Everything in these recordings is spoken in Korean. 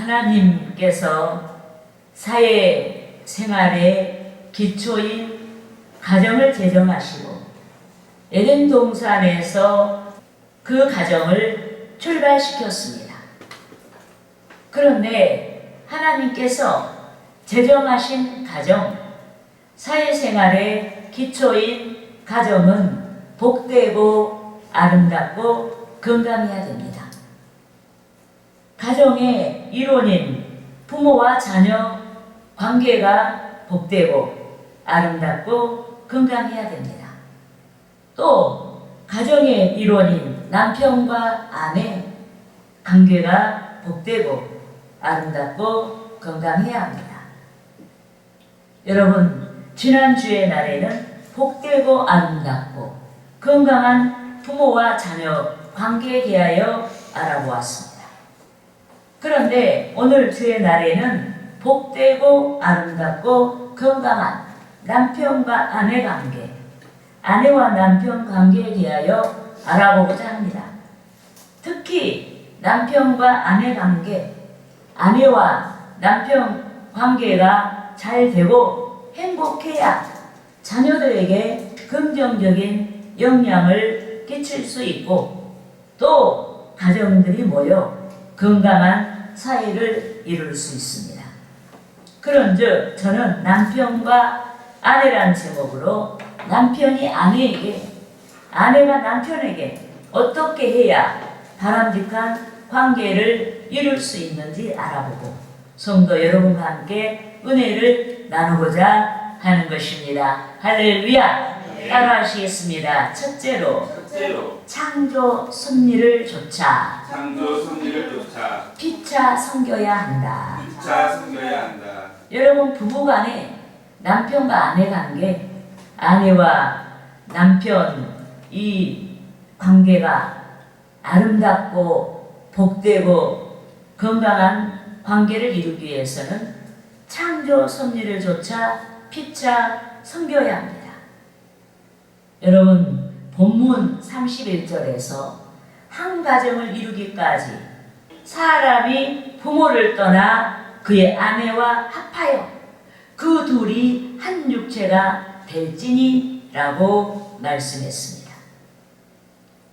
하나님께서 사회 생활의 기초인 가정을 제정하시고 에덴 동산에서 그 가정을 출발시켰습니다. 그런데 하나님께서 제정하신 가정, 사회생활의 기초인 가정은 복되고 아름답고 건강해야 됩니다. 가정의 일원인 부모와 자녀 관계가 복되고 아름답고 건강해야 됩니다. 또 가정의 일원인 남편과 아내 관계가 복되고 아름답고 건강해야 합니다. 여러분, 지난주의 날에는 복되고 아름답고 건강한 부모와 자녀 관계에 대하여 알아보았습니다. 그런데 오늘 주의 날에는 복되고 아름답고 건강한 남편과 아내 관계, 아내와 남편 관계에 대하여 알아보고자 합니다. 특히 남편과 아내 관계, 아내와 남편 관계가 잘 되고 행복해야 자녀들에게 긍정적인 영향을 끼칠 수 있고 또 가정들이 모여 건강한 사회를 이룰 수 있습니다. 그런즉 저는 남편과 아내라는 제목으로 남편이 아내에게, 아내가 남편에게 어떻게 해야 바람직한 관계를 이룰 수 있는지 알아보고 성도 여러분과 함께 은혜를 나누고자 하는 것입니다. 할렐루야! 따라하시겠습니다. 첫째로 창조 섭리를 좇아 피차 섬겨야 한다. 여러분, 부부간에 남편과 아내 관계, 아내와 남편 이 관계가 아름답고 복되고 건강한 관계를 이루기 위해서는 창조 섭리를 좇아 피차 섬겨야 합니다. 여러분, 본문 31절에서 한 가정을 이루기까지 사람이 부모를 떠나 그의 아내와 합하여 그 둘이 한 육체가 될지니 라고 말씀했습니다.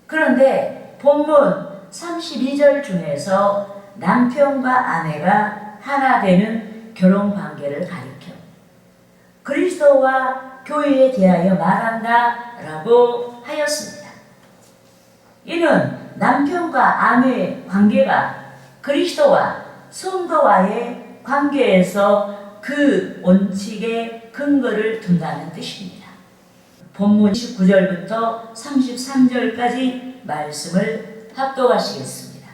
그런데 본문 32절 중에서 남편과 아내가 하나 되는 결혼 관계를 가리켜 그리스도와 교회에 대하여 말한다 라고 하였습니다. 이는 남편과 아내의 관계가 그리스도와 성도와의 관계에서 그 원칙의 근거를 둔다는 뜻입니다. 본문 19절부터 33절까지 말씀을 합독하시겠습니다.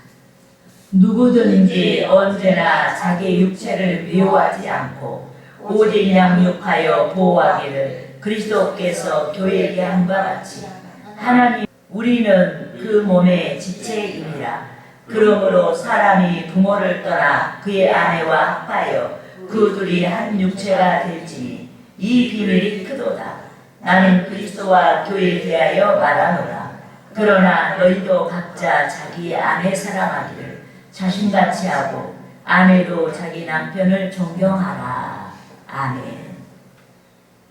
누구든지 언제나 자기 육체를 미워하지 않고 오직 양육하여 보호하기를 그리스도께서 교회에게 한 것 같이 하나님, 우리는 그 몸의 지체임이라. 그러므로 사람이 부모를 떠나 그의 아내와 합하여 그 둘이 한 육체가 될지니 이 비밀이 크도다. 나는 그리스도와 교회에 대하여 말하노라. 그러나 너희도 각자 자기의 아내 사랑하기를 자신같이 하고 아내도 자기 남편을 존경하라. 아멘.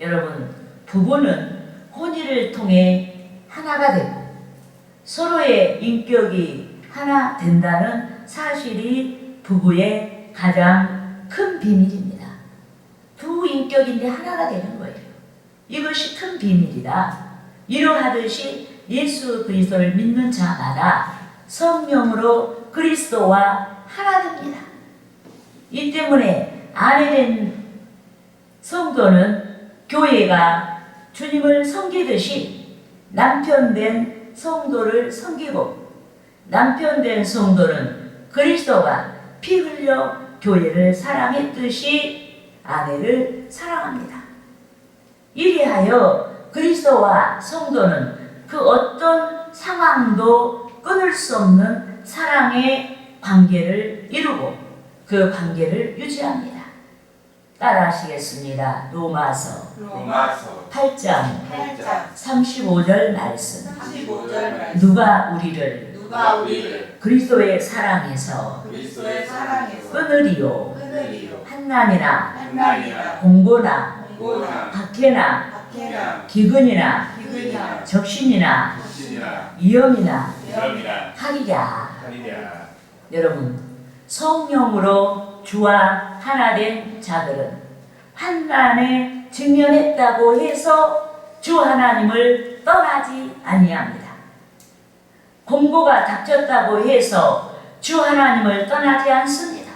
여러분, 부부는 혼인을 통해 하나가 되고 서로의 인격이 하나 된다는 사실이 부부의 가장 큰 비밀입니다. 두 인격인데 하나가 되는 거예요. 이것이 큰 비밀이다. 이러하듯이 예수 그리스도를 믿는 자마다 성령으로 그리스도와 하나 됩니다. 이 때문에 아내된 성도는 교회가 주님을 섬기듯이 남편된 성도를 섬기고 남편된 성도는 그리스도가 피 흘려 교회를 사랑했듯이 아내를 사랑합니다. 이리하여 그리스도와 성도는 그 어떤 상황도 끊을 수 없는 사랑의 관계를 이루고 그 관계를 유지합니다. 따라하시겠습니다. 로마서 8장 35절 말씀. 누가 우리를 누가 우리를 그리스도의 사랑에서 그리스도의 사랑에서 끊으리요. 한난이나 한난이나 공고나 공고나 박해나 박해나 기근이나 기근이나 적신이나 적신이나 위험이나 위험이나 하리라. 하리랴. 여러분, 성령으로 주와 하나 된 자들은 환난에 직면했다고 해서 주 하나님을 떠나지 아니합니다. 공고가 닥쳤다고 해서 주 하나님을 떠나지 않습니다.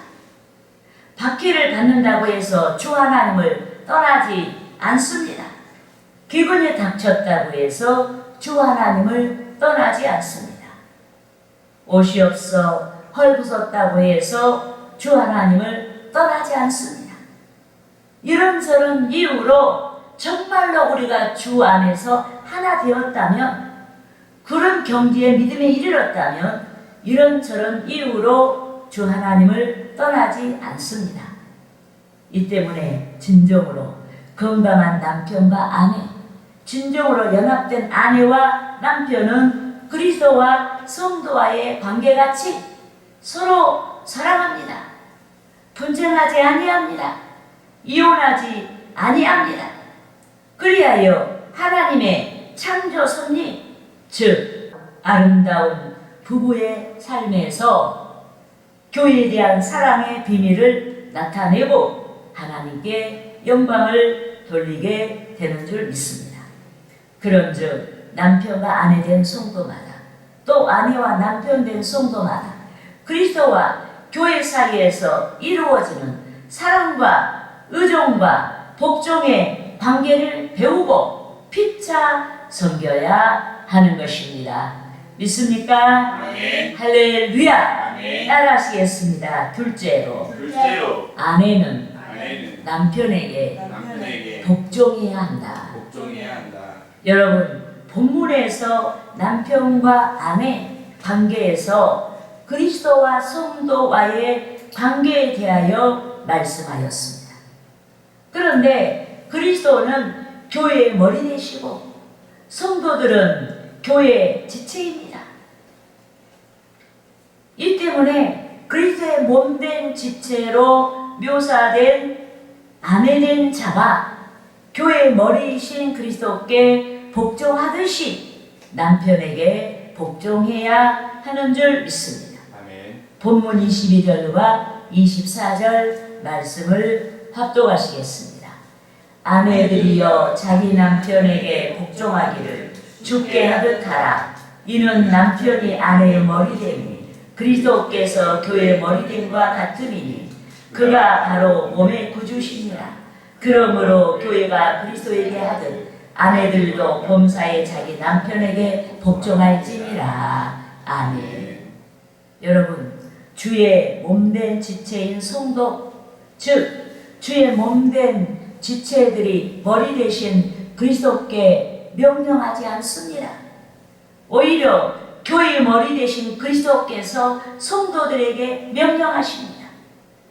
박해를 받는다고 해서 주 하나님을 떠나지 않습니다. 기근이 닥쳤다고 해서 주 하나님을 떠나지 않습니다. 옷이 없어 헐벗었다고 해서 주 하나님을 떠나지 않습니다. 이런저런 이유로 정말로 우리가 주 안에서 하나 되었다면, 그런 경지에 믿음에 이르렀다면 이런저런 이유로 주 하나님을 떠나지 않습니다. 이 때문에 진정으로 건강한 남편과 아내, 진정으로 연합된 아내와 남편은 그리스도와 성도와의 관계같이 서로 사랑합니다. 분쟁하지 아니합니다. 이혼하지 아니합니다. 그리하여 하나님의 창조 섭리, 즉 아름다운 부부의 삶에서 교회에 대한 사랑의 비밀을 나타내고 하나님께 영광을 돌리게 되는 줄 믿습니다. 그런즉 남편과 아내 된 성도마다, 또 아내와 남편 된 성도마다 그리스도와 교회 사이에서 이루어지는 사랑과 의존과 복종의 관계를 배우고 피차 섬겨야 하는 것입니다. 믿습니까? 아멘. 할렐루야. 아멘. 따라하시겠습니다. 둘째로 아내는 남편에게 복종해야 한다. 복종해야 한다. 여러분, 본문에서 남편과 아내 관계에서 그리스도와 성도와의 관계에 대하여 말씀하였습니다. 그런데 그리스도는 교회의 머리 되시고 성도들은 교회의 지체입니다. 이 때문에 그리스도의 몸된 지체로 묘사된 아내된 자가 교회의 머리이신 그리스도께 복종하듯이 남편에게 복종해야 하는 줄 믿습니다. 아멘. 본문 22절과 24절 말씀을 합독하시겠습니다. 아내들이여 자기 남편에게 복종하기를 주께 하듯 하라. 이는 남편이 아내의 머리됨이 그리스도께서 교회의 머리됨과 같음이니 그가 바로 몸의 구주시니라. 그러므로 교회가 그리스도에게 하듯 아내들도 범사에 자기 남편에게 복종할지니라. 아멘. 여러분, 주의 몸된 지체인 성도, 즉 주의 몸된 지체들이 머리 대신 그리스도께 명령하지 않습니다. 오히려 교회의 머리 대신 그리스도께서 성도들에게 명령하십니다.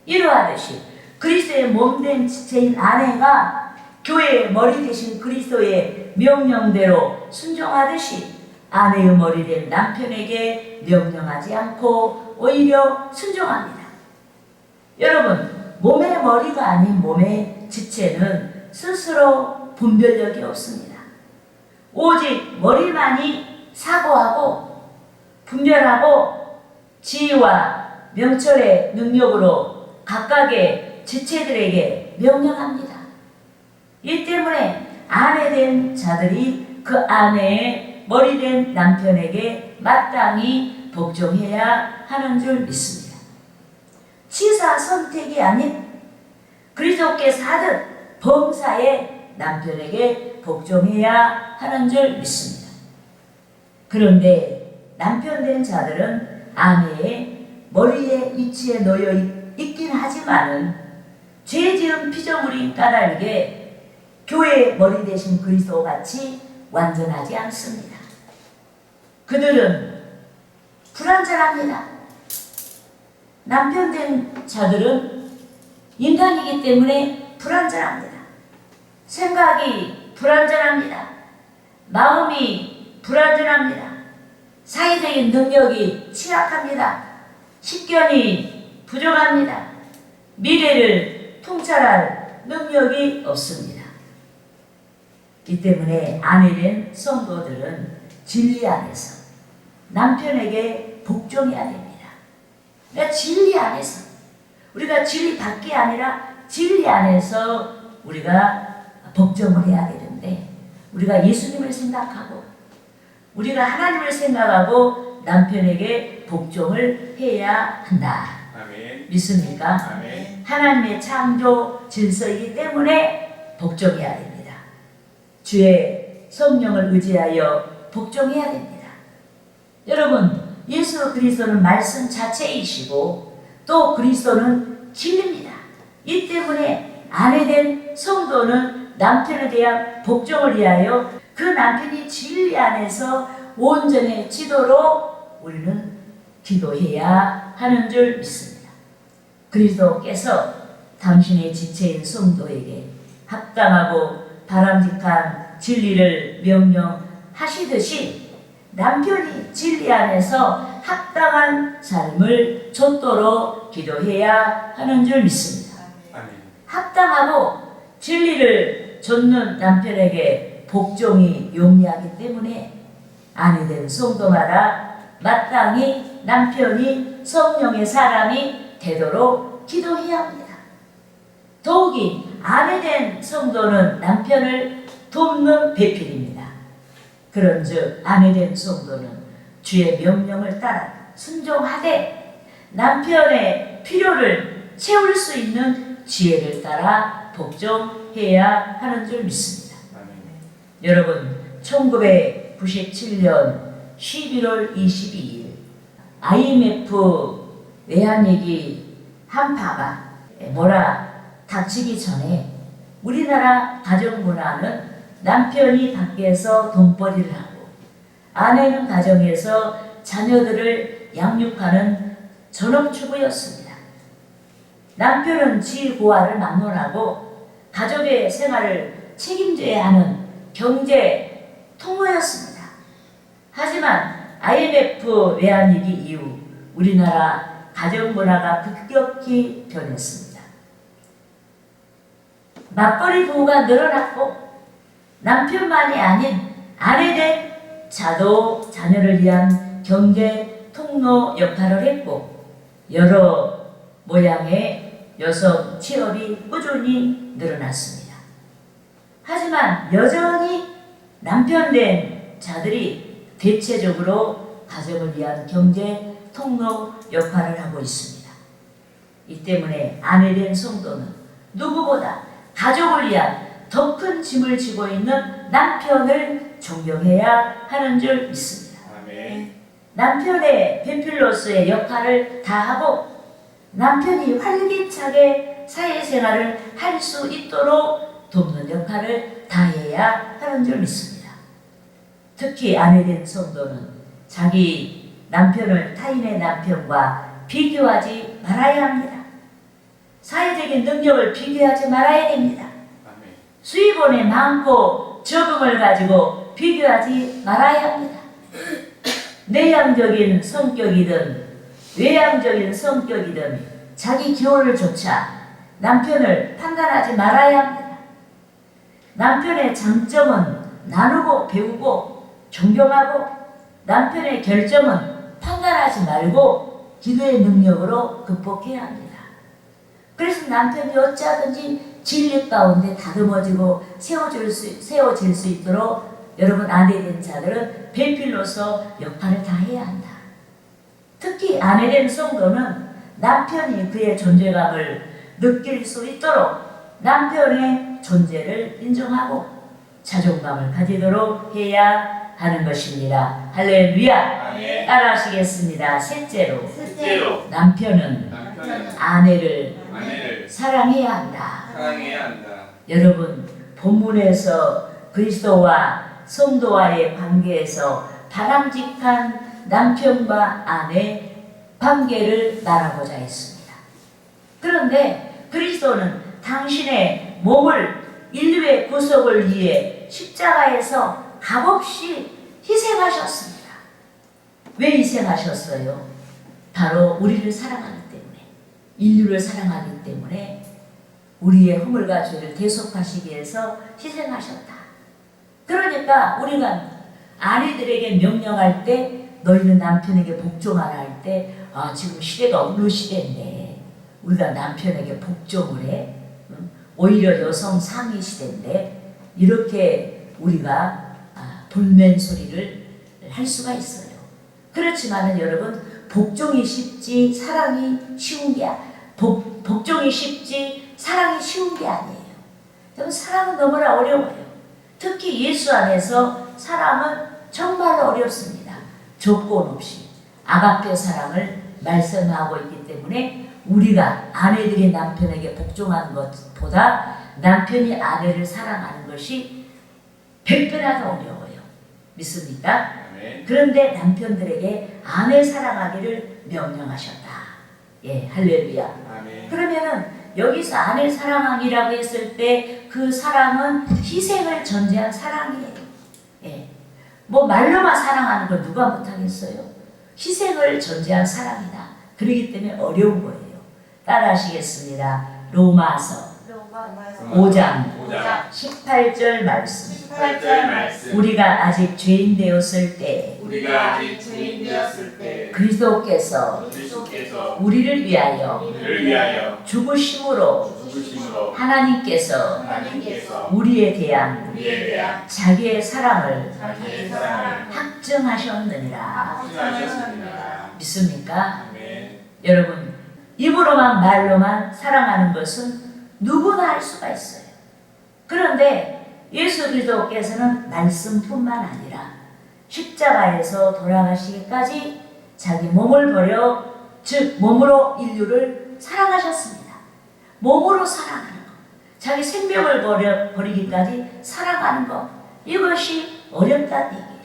이러하듯이 그리스도의 몸된 지체인 아내가 교회의 머리 대신 그리스도의 명령대로 순종하듯이 아내의 머리 된 남편에게 명령하지 않고 오히려 순종합니다. 여러분, 몸의 머리가 아닌 몸의 지체는 스스로 분별력이 없습니다. 오직 머리만이 사고하고 분별하고 지혜와 명철의 능력으로 각각의 지체들에게 명령합니다. 이 때문에 아내된 자들이 그 아내의 머리된 남편에게 마땅히 복종해야 하는 줄 믿습니다. 치사 선택이 아닌 그리스도께서 하듯 범사에 남편에게 복종해야 하는 줄 믿습니다. 그런데 남편된 자들은 아내의 머리에 위치에 놓여 있긴 하지만은 죄지은 피조물이 까닭에 교회의 머리 대신 그리스도 같이 완전하지 않습니다. 그들은 불완전합니다. 남편된 자들은 인간이기 때문에 불완전합니다. 생각이 불완전합니다. 마음이 불완전합니다. 사회적인 능력이 취약합니다. 식견이 부족합니다. 미래를 통찰할 능력이 없습니다. 이 때문에 아내된 성도들은 진리 안에서 남편에게 복종해야 됩니다. 그러니까 진리 안에서, 우리가 진리 밖이 아니라 진리 안에서 우리가 복종을 해야 되는데, 우리가 예수님을 생각하고 우리가 하나님을 생각하고 남편에게 복종을 해야 한다. 아멘. 믿습니까? 아멘. 하나님의 창조 질서이기 때문에 복종해야 됩니다. 주의 성령을 의지하여 복종해야 됩니다. 여러분, 예수 그리스도는 말씀 자체이시고 또 그리스도는 진리입니다. 이 때문에 아내된 성도는 남편에 대한 복종을 위하여 그 남편이 진리 안에서 온전해지도록 우리는 기도해야 하는 줄 믿습니다. 그리스도께서 당신의 지체인 성도에게 합당하고 바람직한 진리를 명령하시듯이 남편이 진리 안에서 합당한 삶을 좇도록 기도해야 하는 줄 믿습니다. 아멘. 합당하고 진리를 좇는 남편에게 복종이 용이하기 때문에 아내된 성도마다 마땅히 남편이 성령의 사람이 되도록 기도해야 합니다. 더욱이 아내된 성도는 남편을 돕는 배필입니다. 그런즉 아내된 성도는 주의 명령을 따라 순종하되 남편의 필요를 채울 수 있는 지혜를 따라 복종해야 하는 줄 믿습니다. 아멘. 여러분, 1997년 11월 22일 IMF 외환위기 한파가 닥치기 전에 우리나라 가정문화는 남편이 밖에서 돈벌이를 하고 아내는 가정에서 자녀들을 양육하는 전업주부였습니다. 남편은 지고아를 막론하고 가족의 생활을 책임져야 하는 경제 통로였습니다. 하지만 IMF 외환위기 이후 우리나라 가정문화가 급격히 변했습니다. 맞벌이 부부가 늘어났고 남편만이 아닌 아내된 자도 자녀를 위한 경제 통로 역할을 했고 여러 모양의 여성 취업이 꾸준히 늘어났습니다. 하지만 여전히 남편된 자들이 대체적으로 가정을 위한 경제 통로 역할을 하고 있습니다. 이 때문에 아내된 성도는 누구보다 가족을 위한 더 큰 짐을 지고 있는 남편을 존경해야 하는 줄 믿습니다. 아멘. 남편의 배필로서의 역할을 다하고 남편이 활기차게 사회생활을 할 수 있도록 돕는 역할을 다해야 하는 줄 믿습니다. 특히 아내된 성도는 자기 남편을 타인의 남편과 비교하지 말아야 합니다. 사회적인 능력을 비교하지 말아야 됩니다. 아멘. 수입원의 많고 적음을 가지고 비교하지 말아야 합니다. 내향적인 성격이든 외향적인 성격이든 자기 기호를 조차 남편을 판단하지 말아야 합니다. 남편의 장점은 나누고 배우고 존경하고 남편의 결점은 판단하지 말고 기도의 능력으로 극복해야 합니다. 그래서 남편이 어찌하든지 진리 가운데 다듬어지고 세워질 수 있도록 여러분 아내된 자들은 배필로서 역할을 다해야 한다. 특히 아내된 성도는 남편이 그의 존재감을 느낄 수 있도록 남편의 존재를 인정하고 자존감을 가지도록 해야 하는 것입니다. 할렐루야. 아멘. 따라하시겠습니다. 셋째로 셋째로 남편은 남편은 아내를 아내를 사랑해야 한다. 사랑해야 한다. 여러분, 본문에서 그리스도와 성도와의 관계에서 바람직한 남편과 아내 관계를 말하고자 했습니다. 그런데 그리스도는 당신의 몸을 인류의 구속을 위해 십자가에서 값없이 희생하셨습니다. 왜 희생하셨어요? 바로 우리를 사랑하기 때문에, 인류를 사랑하기 때문에 우리의 허물과 죄를 대속하시기 위해서 희생하셨다. 그러니까 우리가 아내들에게 명령할 때 너희는 남편에게 복종하라 할 때 지금 시대가 어느 시대인데 우리가 남편에게 복종을 해? 오히려 여성 상위 시대인데 이렇게 우리가 불면 소리를 할 수가 있어요. 그렇지만은 여러분, 복종이 쉽지 사랑이 쉬운 게 복종이 쉽지 사랑이 쉬운 게 아니에요. 여러분, 사랑은 너무나 어려워요. 특히 예수 안에서 사랑은 정말로 어렵습니다. 조건 없이 아가페 사랑을 말씀하고 있기 때문에 우리가 아내들이 남편에게 복종하는 것보다 남편이 아내를 사랑하는 것이 100배나 더 어려워요. 믿습니까? 아멘. 그런데 남편들에게 아내 사랑하기를 명령하셨다. 예, 할렐루야. 아멘. 그러면은 여기서 아내 사랑하기라고 했을 때 그 사랑은 희생을 전제한 사랑이에요. 예. 뭐 말로만 사랑하는 걸 누가 못하겠어요? 희생을 전제한 사랑이다. 그렇기 때문에 어려운 거예요. 따라하시겠습니다. 로마서 5장 18절 말씀. 18절 말씀. 우리가 아직 죄인 되었을 때 우리가 아직 죄인 되었을 때 그리스도께서 그리스도께서 우리를 위하여 우리를 위하여 죽으심으로 죽으심으로 하나님께서 하나님께서 우리에 대한 우리에 대한 자기의 사랑을 자기의 사랑을 확증하셨느니라. 확증하셨습니다. 믿습니까? 아멘. 여러분, 입으로만 말로만 사랑하는 것은 누구나 할 수가 있어요. 그런데 예수 그리스도께서는 말씀뿐만 아니라 십자가에서 돌아가시기까지 자기 몸을 버려, 즉 몸으로 인류를 사랑하셨습니다. 몸으로 사랑하는 것, 자기 생명을 버리기까지 사랑하는 것, 이것이 어렵다는 얘기예요.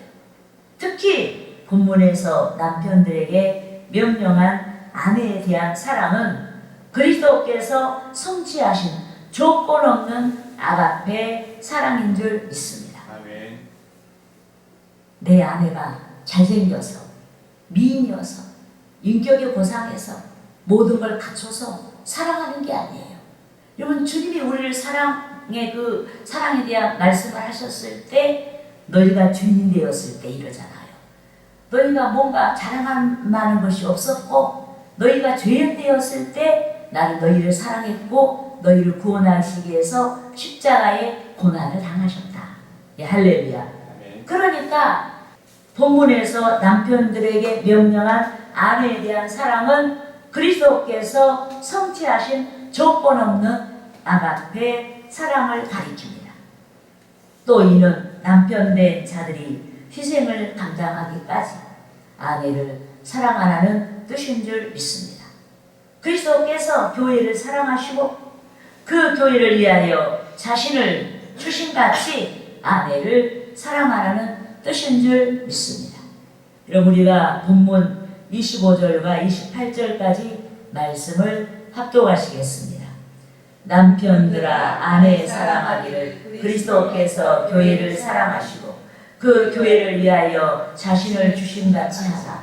특히 본문에서 남편들에게 명령한 아내에 대한 사랑은 그리스도께서 성취하신 조건 없는 아가페 사랑인 줄 믿습니다. 아멘. 내 아내가 잘생겨서, 미인이어서, 인격이 고상해서, 모든 걸 갖춰서 사랑하는 게 아니에요. 여러분, 주님이 우리를 사랑에 대한 말씀을 하셨을 때 너희가 주인 되었을 때 이러잖아요. 너희가 뭔가 자랑할 것이 없었고 너희가 죄인 되었을 때 나는 너희를 사랑했고 너희를 구원하시기 위해서 십자가의 고난을 당하셨다. 예, 할렐루야. 아멘. 그러니까 본문에서 남편들에게 명령한 아내에 대한 사랑은 그리스도께서 성취하신 조건 없는 아가페 사랑을 가리킵니다. 또 이는 남편된 자들이 희생을 감당하기까지 아내를 사랑하라는 뜻인 줄 믿습니다. 그리스도께서 교회를 사랑하시고 그 교회를 위하여 자신을 주신같이 아내를 사랑하라는 뜻인 줄 믿습니다. 여러분, 우리가 본문 25절과 28절까지 말씀을 합독하시겠습니다. 남편들아 아내 사랑하기를 그리스도께서 교회를 사랑하시고 그 교회를 위하여 자신을 주심같이 하사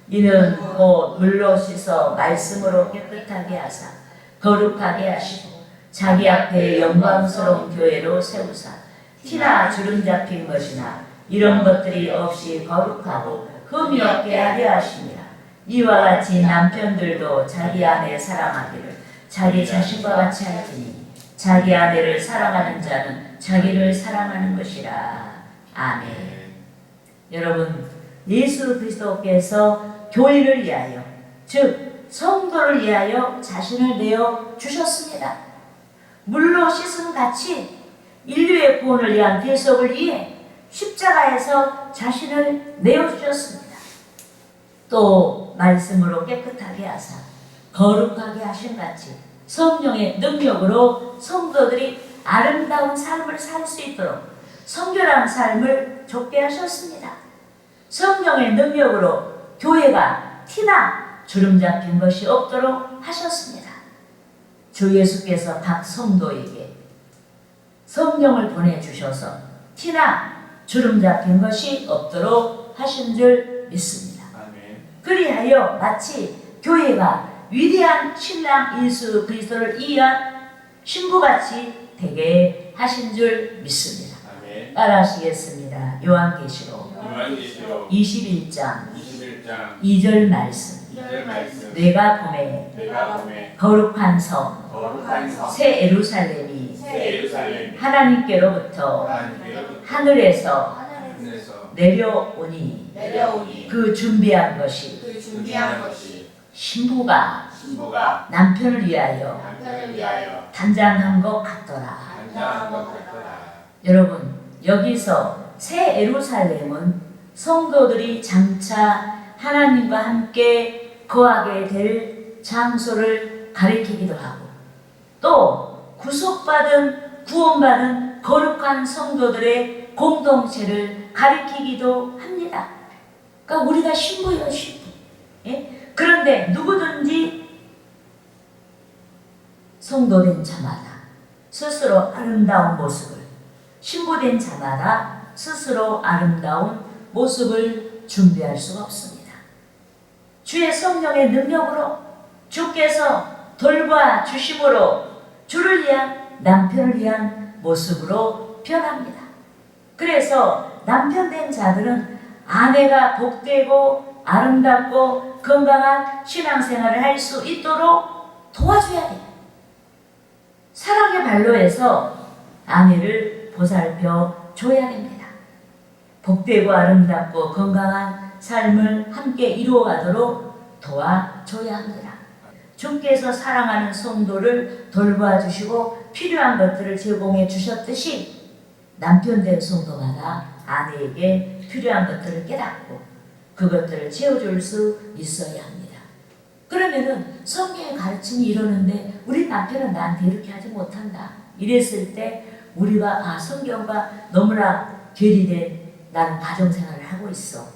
이는 곧 물로 씻어 말씀으로 깨끗하게 하사 거룩하게 하시고 자기 앞에 영광스러운 교회로 세우사 티나 주름 잡힌 것이나 이런 것들이 없이 거룩하고 흠이 없게 하려 하심이라. 이와 같이 남편들도 자기 아내 사랑하기를 자기 자신과 같이 할지니 자기 아내를 사랑하는 자는 자기를 사랑하는 것이라. 아멘. 여러분, 예수 그리스도께서 교회를 위하여, 즉 성도를 위하여 자신을 내어 주셨습니다. 물로 씻음 같이 인류의 구원을 위한 대속을 위해 십자가에서 자신을 내어 주셨습니다. 또 말씀으로 깨끗하게 하사 거룩하게 하신 같이 성령의 능력으로 성도들이 아름다운 삶을 살 수 있도록 성결한 삶을 좁게 하셨습니다. 성령의 능력으로 교회가 티나 주름 잡힌 것이 없도록 하셨습니다. 주 예수께서 각 성도에게 성령을 보내주셔서 티나 주름 잡힌 것이 없도록 하신 줄 믿습니다. 아멘. 그리하여 마치 교회가 위대한 신랑 예수 그리스도를 이해한 신부같이 되게 하신 줄 믿습니다. 아멘. 따라하시겠습니다. 요한계시록 요한계시록 21장 21장 2절 말씀. 2절 말씀. 내가 봄에 내가 봄에 거룩한 성, 거룩한 성 새 예루살렘이 새 예루살렘 하나님께로부터 하나님께로부터 하늘에서 하늘에서 내려오니 내려오니 그 준비한 것이 그 준비한 것이 신부가 신부가 남편을 위하여 남편을 위하여 단장한 것 같더라. 단장한 것 같더라. 여러분, 여기서 새 예루살렘은 성도들이 장차 하나님과 함께 거하게 될 장소를 가리키기도 하고, 또 구속받은 구원받은 거룩한 성도들의 공동체를 가리키기도 합니다. 그러니까 우리가 신부예요, 신부. 예? 그런데 누구든지 성도된 자마다 스스로 아름다운 모습을, 신부된 자마다 스스로 아름다운 모습을 준비할 수가 없습니다. 주의 성령의 능력으로 주께서 돌봐 주심으로 주를 위한, 남편을 위한 모습으로 변합니다. 그래서 남편된 자들은 아내가 복되고 아름답고 건강한 신앙생활을 할 수 있도록 도와줘야 돼요. 사랑의 발로해서 아내를 보살펴 줘야 됩니다. 복되고 아름답고 건강한 삶을 함께 이루어가도록 도와줘야 합니다. 주께서 사랑하는 성도를 돌봐주시고 필요한 것들을 제공해 주셨듯이 남편된 성도마다 아내에게 필요한 것들을 깨닫고 그것들을 채워줄 수 있어야 합니다. 그러면은 성경의 가르침이 이러는데 우리 남편은 나한테 이렇게 하지 못한다. 이랬을 때 우리가 성경과 너무나 괴리된 나는 가정생활을 하고 있어.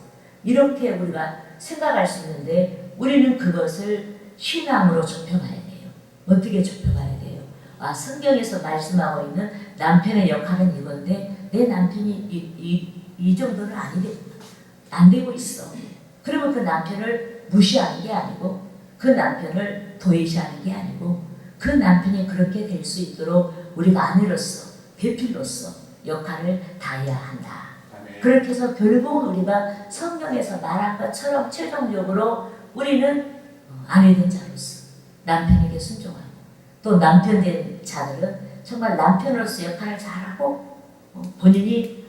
이렇게 우리가 생각할 수 있는데 우리는 그것을 신앙으로 좁혀가야 돼요. 어떻게 좁혀가야 돼요? 성경에서 말씀하고 있는 남편의 역할은 이건데 내 남편이 이 정도는 안 되고 있어. 그러면 그 남편을 무시하는 게 아니고 그 남편을 도외시하는 게 아니고 그 남편이 그렇게 될 수 있도록 우리가 아내로서 배필로서 역할을 다해야 한다. 아멘. 그렇게 해서 결국은 우리가 성경에서 말한 것처럼 최종적으로 우리는 아내된 자로서 남편에게 순종하고 또 남편된 자들은 정말 남편으로서 역할을 잘하고 본인이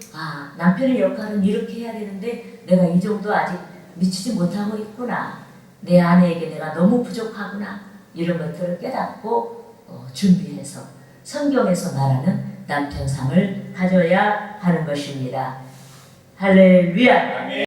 남편의 역할은 이렇게 해야 되는데 내가 이 정도 아직 미치지 못하고 있구나. 내 아내에게 내가 너무 부족하구나. 이런 것들을 깨닫고 준비해서 성경에서 말하는 남편상을 가져야 하는 것입니다. 할렐루야. 아멘.